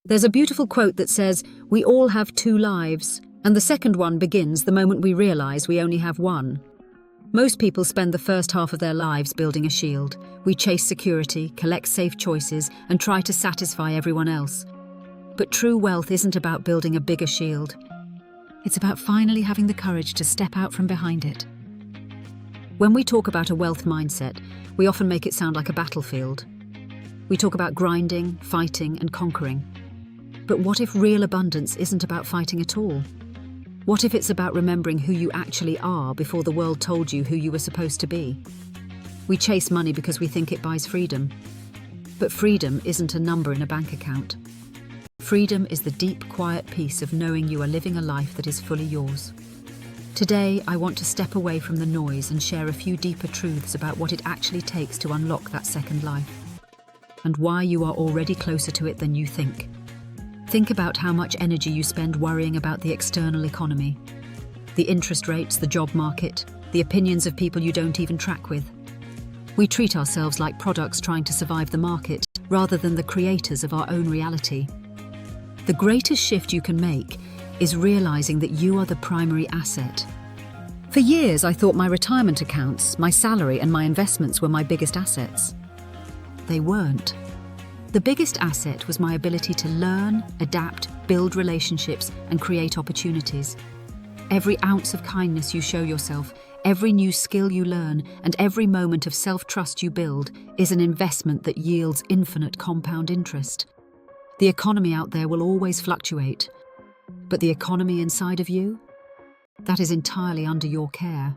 There's a beautiful quote that says, "We all have two lives, and the second one begins the moment we realize we only have one." Most people spend the first half of their lives building a shield. We chase security, collect safe choices, and try to satisfy everyone else. But true wealth isn't about building a bigger shield. It's about finally having the courage to step out from behind it. When we talk about a wealth mindset, we often make it sound like a battlefield. We talk about grinding, fighting, and conquering. But what if real abundance isn't about fighting at all? What if it's about remembering who you actually are before the world told you who you were supposed to be? We chase money because we think it buys freedom. But freedom isn't a number in a bank account. Freedom is the deep, quiet peace of knowing you are living a life that is fully yours. Today, I want to step away from the noise and share a few deeper truths about what it actually takes to unlock that second life, and why you are already closer to it than you think. Think about how much energy you spend worrying about the external economy, the interest rates, the job market, the opinions of people you don't even track with. We treat ourselves like products trying to survive the market, rather than the creators of our own reality. The greatest shift you can make is realizing that you are the primary asset. For years, I thought my retirement accounts, my salary, and my investments were my biggest assets. They weren't. The biggest asset was my ability to learn, adapt, build relationships, and create opportunities. Every ounce of kindness you show yourself, every new skill you learn, and every moment of self-trust you build is an investment that yields infinite compound interest. The economy out there will always fluctuate, but the economy inside of you? That is entirely under your care.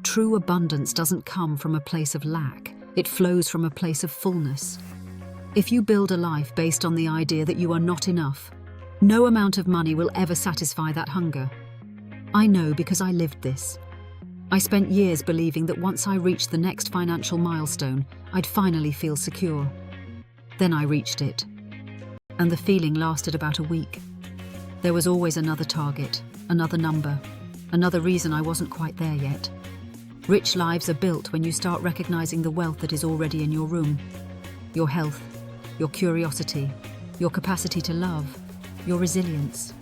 True abundance doesn't come from a place of lack, it flows from a place of fullness. If you build a life based on the idea that you are not enough, no amount of money will ever satisfy that hunger. I know because I lived this. I spent years believing that once I reached the next financial milestone, I'd finally feel secure. Then I reached it, and the feeling lasted about a week. There was always another target, another number, another reason I wasn't quite there yet. Rich lives are built when you start recognizing the wealth that is already in your room. Your health, your curiosity, your capacity to love, your resilience.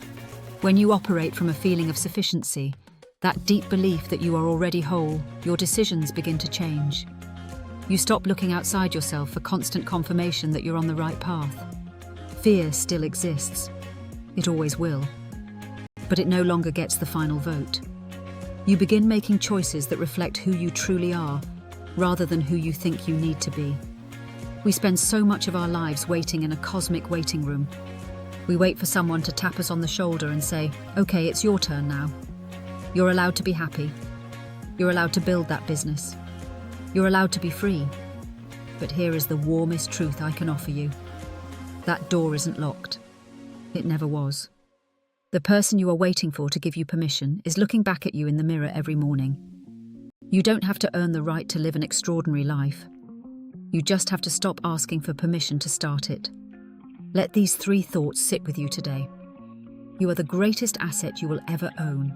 When you operate from a feeling of sufficiency, that deep belief that you are already whole, your decisions begin to change. You stop looking outside yourself for constant confirmation that you're on the right path. Fear still exists. It always will. But it no longer gets the final vote. You begin making choices that reflect who you truly are, rather than who you think you need to be. We spend so much of our lives waiting in a cosmic waiting room. We wait for someone to tap us on the shoulder and say, "Okay, it's your turn now. You're allowed to be happy. You're allowed to build that business. You're allowed to be free." But here is the warmest truth I can offer you. That door isn't locked. It never was. The person you are waiting for to give you permission is looking back at you in the mirror every morning. You don't have to earn the right to live an extraordinary life. You just have to stop asking for permission to start it. Let these 3 thoughts sit with you today. You are the greatest asset you will ever own.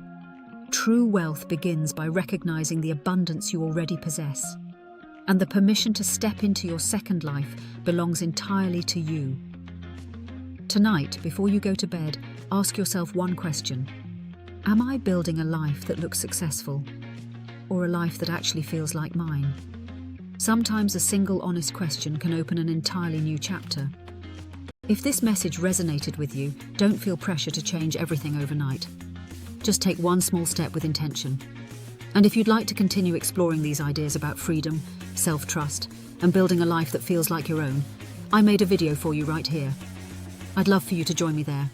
True wealth begins by recognizing the abundance you already possess. And the permission to step into your second life belongs entirely to you. Tonight, before you go to bed, ask yourself one question. Am I building a life that looks successful, or a life that actually feels like mine? Sometimes a single honest question can open an entirely new chapter. If this message resonated with you, don't feel pressure to change everything overnight. Just take one small step with intention. And if you'd like to continue exploring these ideas about freedom, self-trust, and building a life that feels like your own, I made a video for you right here. I'd love for you to join me there.